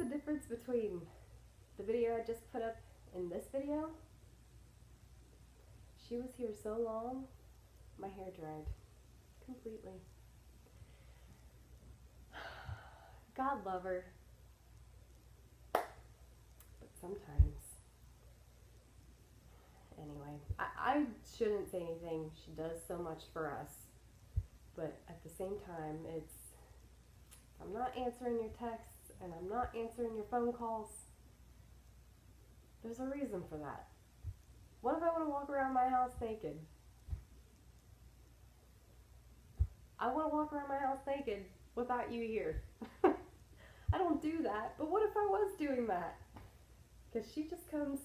difference between the video I just put up and this video? She was here so long, my hair dried completely. God love her. But sometimes. Anyway, I shouldn't say anything. She does so much for us. But at the same time, I'm not answering your texts and I'm not answering your phone calls. There's a reason for that. What if I want to walk around my house naked? I want to walk around my house naked without you here. I don't do that, but what if I was doing that? Because she just comes.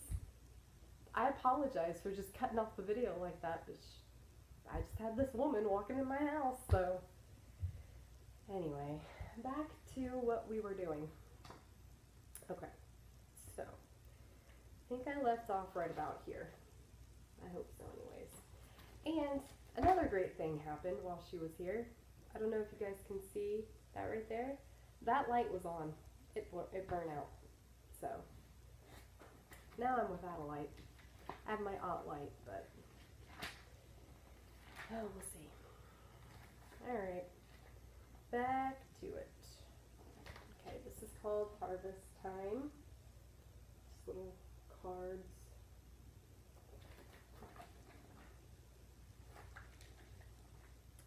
I apologize for just cutting off the video like that, but I just had this woman walking in my house, so. Anyway, back to what we were doing. Okay, so I think I left off right about here. I hope so anyways. And another great thing happened while she was here. I don't know if you guys can see that right there. That light was on. It burned out. So now I'm without a light. I have my aunt light, but oh, we'll see. Alright, back to it. Okay, this is called Harvest Time. Just little cards.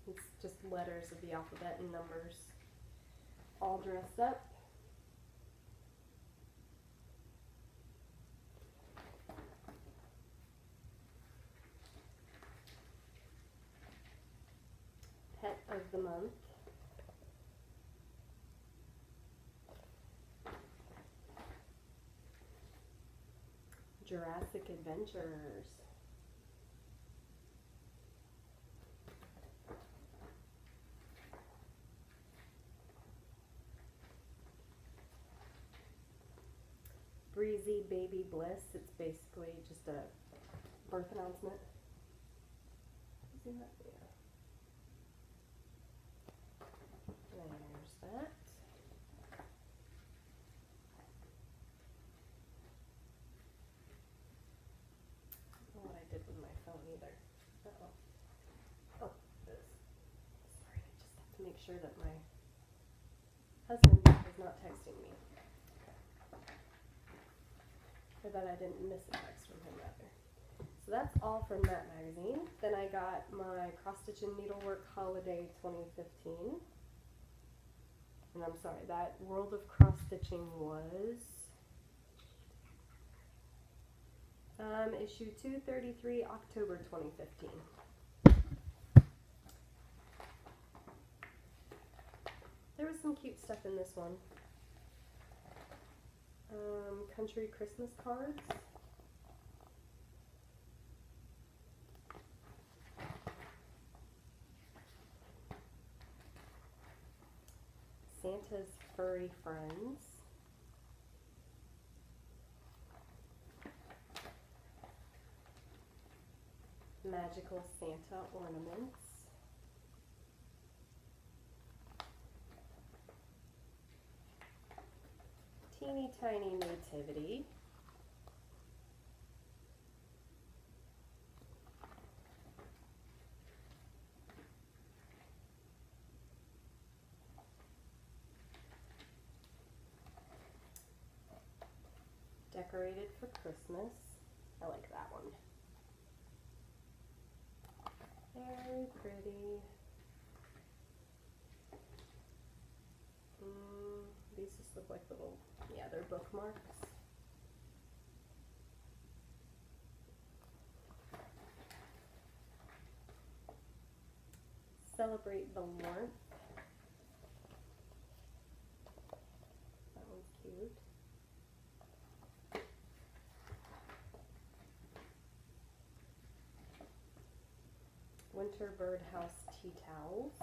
It's just letters of the alphabet and numbers, all dressed up. Pet of the month. Jurassic Adventures. Breezy Baby Bliss. It's basically just a birth announcement. Isn't that? Yeah. There's that. I don't know what I did with my phone either. Uh-oh. Oh, this. Sorry, I just have to make sure that my husband is not texting me. Or that I didn't miss a text from him, rather. So that's all from that magazine. Then I got my Cross Stitch and Needlework Holiday 2015. And I'm sorry, that World of Cross Stitching was issue 233, October 2015. There was some cute stuff in this one. Country Christmas cards. Santa's Furry Friends. Magical Santa ornaments. Teeny Tiny Nativity. Decorated for Christmas. I like that one. Very pretty. These just look like little, yeah, they're bookmarks. Celebrate the Warmth. That one's cute. Winter Birdhouse Tea Towels.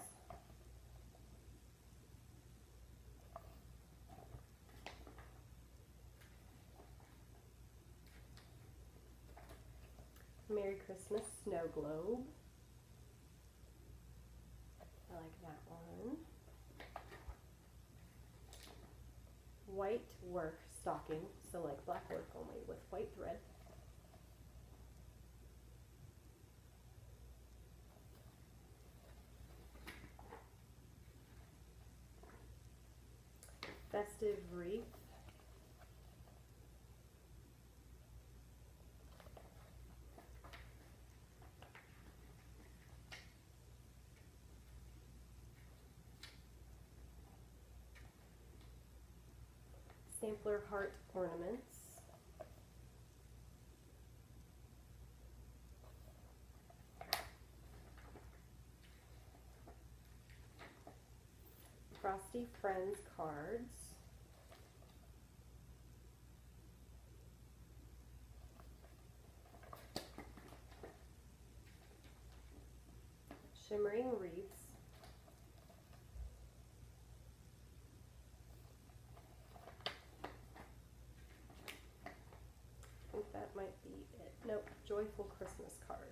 Merry Christmas Snow Globe. I like that one. white work stocking, so like black work only with white thread. Festive wreath. Sampler heart ornaments. Frosty Friends cards. Shimmering wreaths. I think that might be it. Nope, joyful Christmas cards.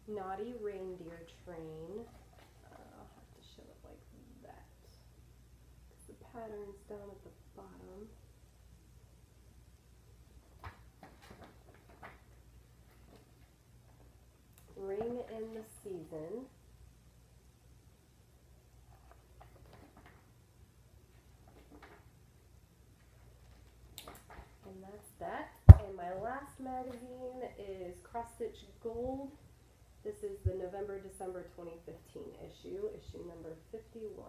Naughty reindeer train. I'll have to show it like that, because the pattern's down at the bottom. Ring in the season. And that's that. And my last magazine is Cross Stitch Gold. This is the November-December 2015 issue number 51.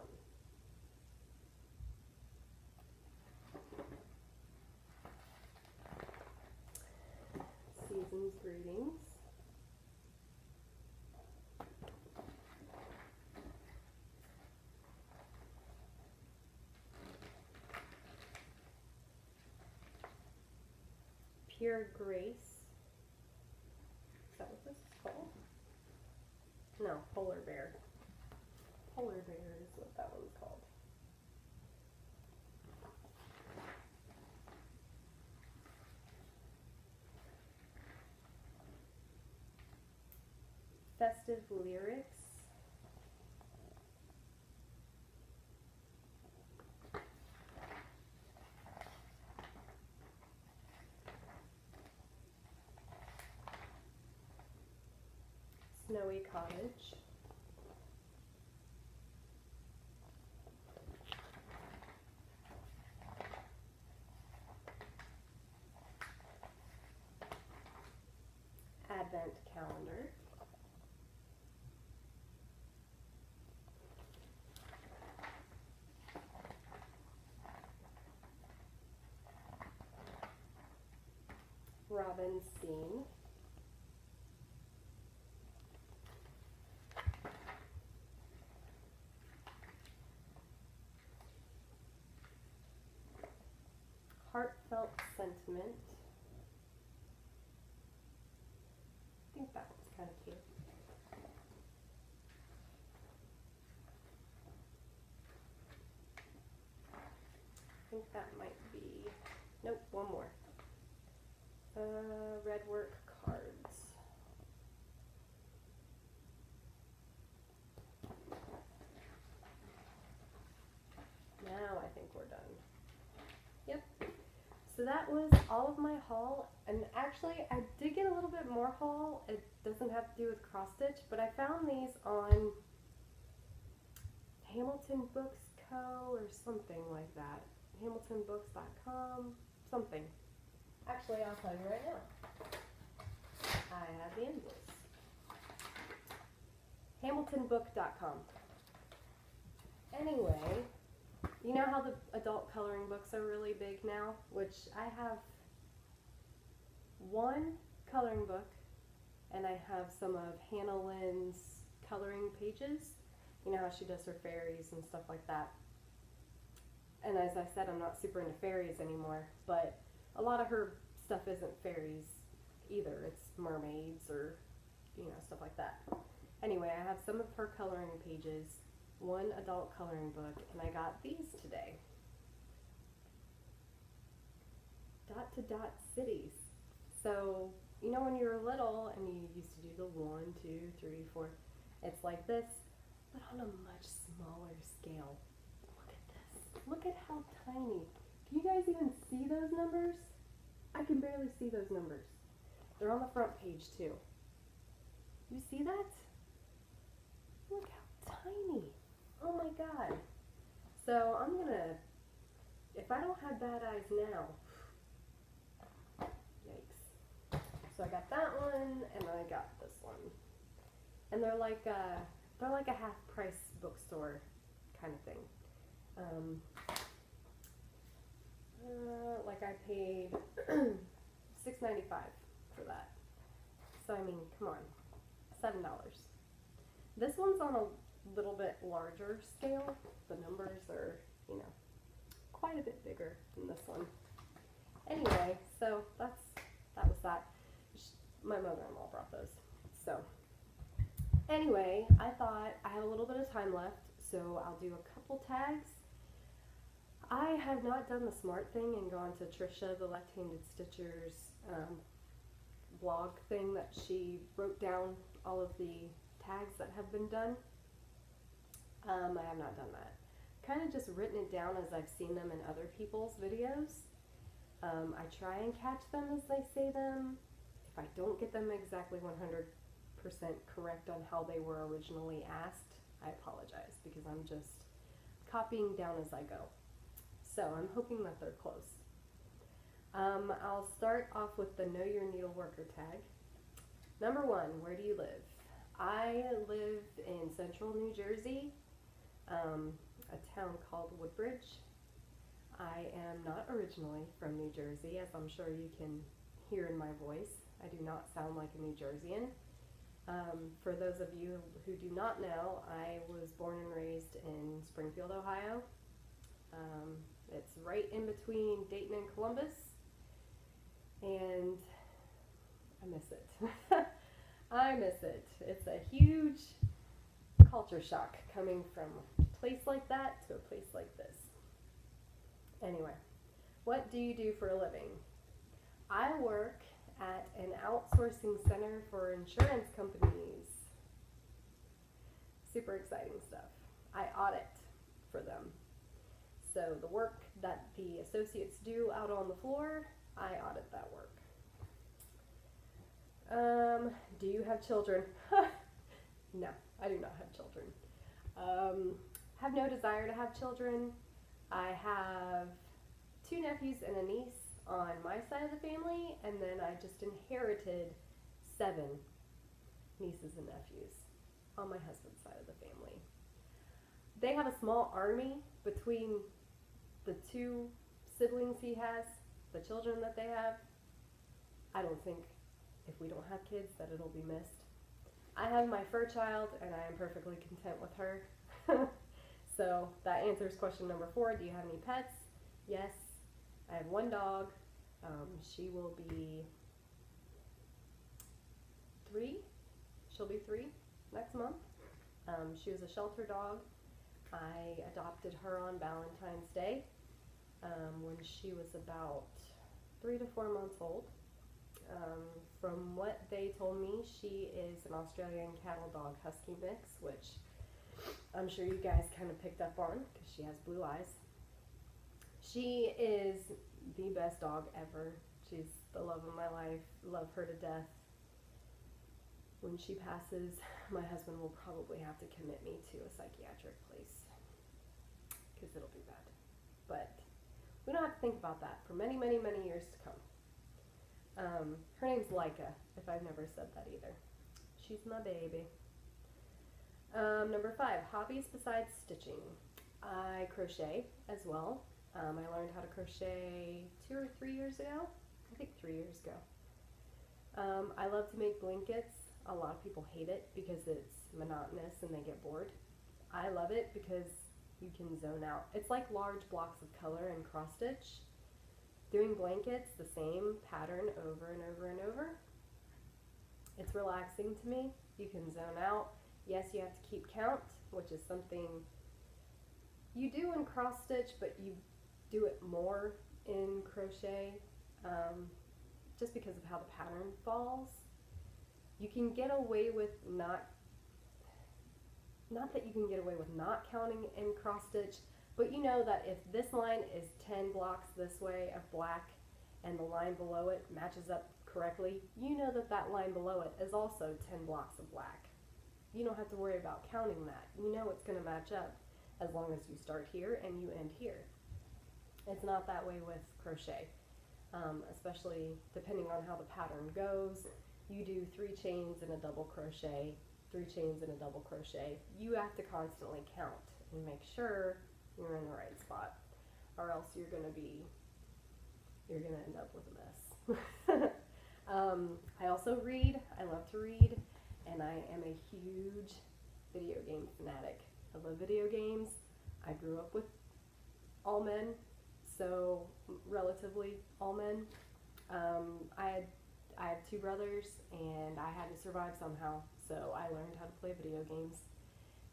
Season's greetings. Pure Grace. Is that what this is called? No, Polar Bear. Polar Bear is what that one's called. Festive Lyrics. Snowy Cottage. Advent Calendar. Robin's Scene. Heartfelt Sentiment. I think that one's kind of cute. I think that might be, nope, one more. Red work cards. Now I think we're done. Yep. So that was all of my haul, and actually I did get a little bit more haul. It doesn't have to do with cross stitch, but I found these on Hamilton Books Co. or something like that. HamiltonBooks.com, something. Actually, I'll tell you right now. I have the invoice. HamiltonBook.com. Anyway, you know how the adult coloring books are really big now? Which I have one coloring book, and I have some of Hannah Lynn's coloring pages. You know how she does her fairies and stuff like that. And as I said, I'm not super into fairies anymore, but a lot of her stuff isn't fairies either. It's mermaids or, you know, stuff like that. Anyway, I have some of her coloring pages, one adult coloring book, and I got these today. Dot to Dot Cities. So you know when you were little and you used to do the 1, 2, 3, 4, it's like this, but on a much smaller scale. Look at this. Look at how tiny. Can you guys even see those numbers? I can barely see those numbers. They're on the front page too. You see that? Look how tiny. Oh my God. So I'm gonna, if I don't have bad eyes now, yikes. So I got that one and I got this one. And they're like a half price bookstore kind of thing. Like I paid $6.95 for that. So I mean, come on, $7. This one's on a little bit larger scale. The numbers are, you know, quite a bit bigger than this one. Anyway, so that was that. My mother-in-law brought those. So anyway, I thought I have a little bit of time left, so I'll do a couple tags. I have not done the smart thing and gone to Trisha, the left-handed stitcher's blog thing that she wrote down all of the tags that have been done. I have not done that. Kind of just written it down as I've seen them in other people's videos. I try and catch them as they say them. If I don't get them exactly 100% correct on how they were originally asked, I apologize because I'm just copying down as I go. So I'm hoping that they're close. I'll start off with the Know Your Needle Worker tag. Number 1, where do you live? I live in central New Jersey, a town called Woodbridge. I am not originally from New Jersey, as I'm sure you can hear in my voice. I do not sound like a New Jerseyan. For those of you who do not know, I was born and raised in Springfield, Ohio. It's right in between Dayton and Columbus, and I miss it. I miss it. It's a huge culture shock coming from a place like that to a place like this. Anyway, what do you do for a living? I work at an outsourcing center for insurance companies. Super exciting stuff. I audit for them. So the work that the associates do out on the floor, I audit that work. Do you have children? No, I do not have children. Have no desire to have children. I have 2 nephews and a niece on my side of the family, and then I just inherited 7 nieces and nephews on my husband's side of the family. They have a small army between the 2 siblings he has, the children that they have. I don't think if we don't have kids that it'll be missed. I have my fur child and I am perfectly content with her. So that answers question number 4. Do you have any pets? Yes. I have 1 dog. She will be 3. She'll be 3 next month. She was a shelter dog. I adopted her on Valentine's Day when she was about 3 to 4 months old. From what they told me, she is an Australian cattle dog husky mix, which I'm sure you guys kind of picked up on because she has blue eyes. She is the best dog ever. She's the love of my life. Love her to death. When she passes, my husband will probably have to commit me to a psychiatric place because it'll be bad. But we don't have to think about that for many, many, many years to come. Her name's Leica, if I've never said that either. She's my baby. Number 5, hobbies besides stitching. I crochet as well. I learned how to crochet 2 or 3 years ago. I think 3 years ago. I love to make blankets. A lot of people hate it because it's monotonous and they get bored. I love it because you can zone out. It's like large blocks of color and cross stitch. Doing blankets, the same pattern over and over and over. It's relaxing to me. You can zone out. Yes, you have to keep count, which is something you do in cross stitch, but you do it more in crochet. just because of how the pattern falls. You can get away with not that you can get away with not counting in cross stitch, but you know that if this line is 10 blocks this way of black and the line below it matches up correctly, you know that that line below it is also 10 blocks of black. You don't have to worry about counting that. You know it's going to match up as long as you start here and you end here. It's not that way with crochet, especially depending on how the pattern goes. You do 3 chains and a double crochet, 3 chains and a double crochet. You have to constantly count and make sure you're in the right spot, or else you're gonna end up with a mess. I also read. I love to read, and I am a huge video game fanatic. I love video games. I grew up with all men, so relatively all men. I have 2 brothers, and I had to survive somehow, so I learned how to play video games,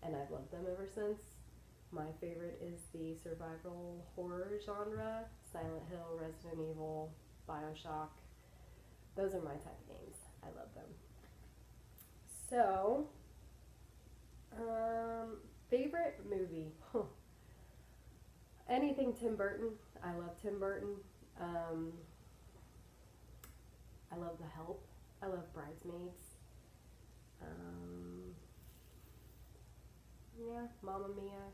and I've loved them ever since. My favorite is the survival horror genre, Silent Hill, Resident Evil, BioShock. Those are my type of games. I love them. So, favorite movie? Anything Tim Burton. I love Tim Burton. I love The Help. I love Bridesmaids. Yeah, Mamma Mia.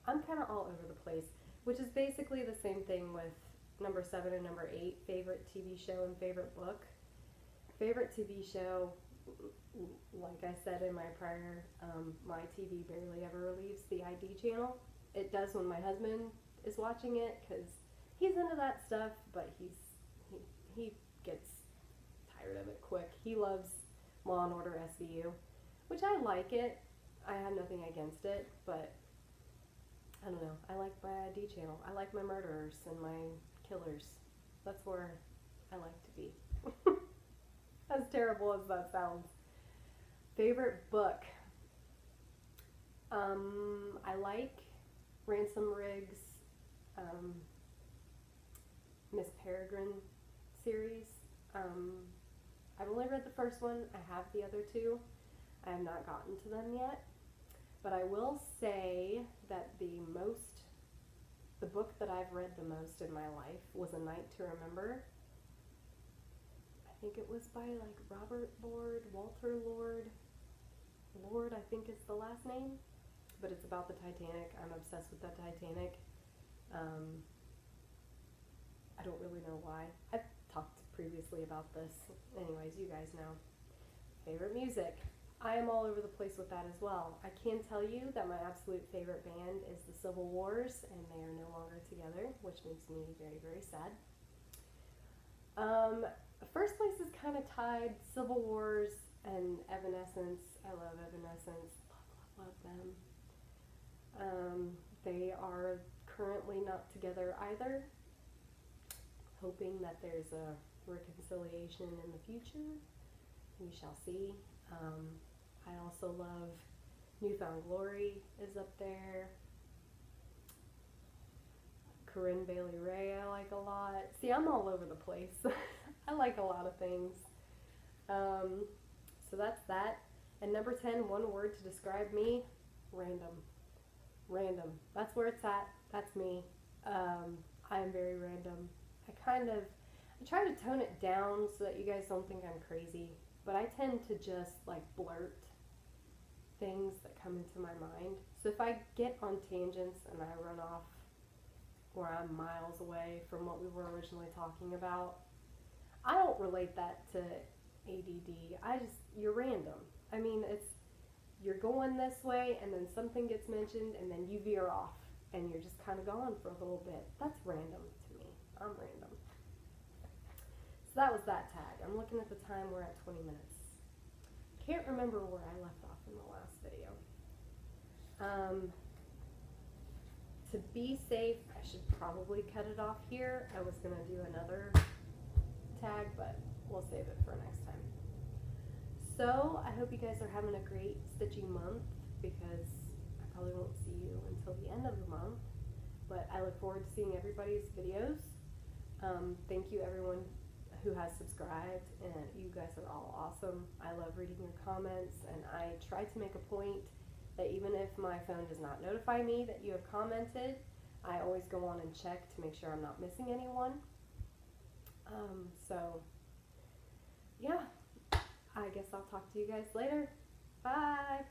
I'm kind of all over the place, which is basically the same thing with number 7 and number 8, favorite TV show and favorite book. Favorite TV show, like I said in my prior, my TV barely ever leaves the ID channel. It does when my husband is watching it, because he's into that stuff, but he gets tired of it quick. He loves Law and Order SVU, which I like it. I have nothing against it, but I don't know. I like my ID channel. I like my murderers and my killers. That's where I like to be. As terrible as that sounds. Favorite book? I like Ransom Riggs' Miss Peregrine series. I've only read the first one. I have the other 2. I have not gotten to them yet. But I will say that the book that I've read the most in my life was A Night to Remember. I think it was by like Robert Lord, Walter Lord. Lord, I think is the last name. But it's about the Titanic. I'm obsessed with that Titanic. I don't really know why. I've talked previously about this. Anyways, you guys know. Favorite music. I am all over the place with that as well. I can tell you that my absolute favorite band is the Civil Wars, and they are no longer together, which makes me very, very sad. First place is kind of tied, Civil Wars and Evanescence. I love Evanescence. Love them. They are currently not together either. Hoping that there's a reconciliation in the future. We shall see. I also love New Found Glory is up there. Corinne Bailey Rae I like a lot. See, I'm all over the place. I like a lot of things. So that's that. And number 10, one word to describe me, random. Random. That's where it's at. That's me. I am very random. I try to tone it down so that you guys don't think I'm crazy, but I tend to just like blurt things that come into my mind. So if I get on tangents and I run off where I'm miles away from what we were originally talking about, I don't relate that to ADD. You're random. I mean, you're going this way and then something gets mentioned and then you veer off and you're just kind of gone for a little bit. That's random to me. I'm random. So that was that tag. I'm looking at the time. We're at 20 minutes. Can't remember where I left off in the last video. To be safe, I should probably cut it off here. I was going to do another tag, but we'll save it for next time. So I hope you guys are having a great stitching month, because I probably won't see you until the end of the month, but I look forward to seeing everybody's videos. Thank you everyone who has subscribed, and you guys are all awesome. I love reading your comments, and I try to make a point that even if my phone does not notify me that you have commented, I always go on and check to make sure I'm not missing anyone. So, yeah, I guess I'll talk to you guys later. Bye!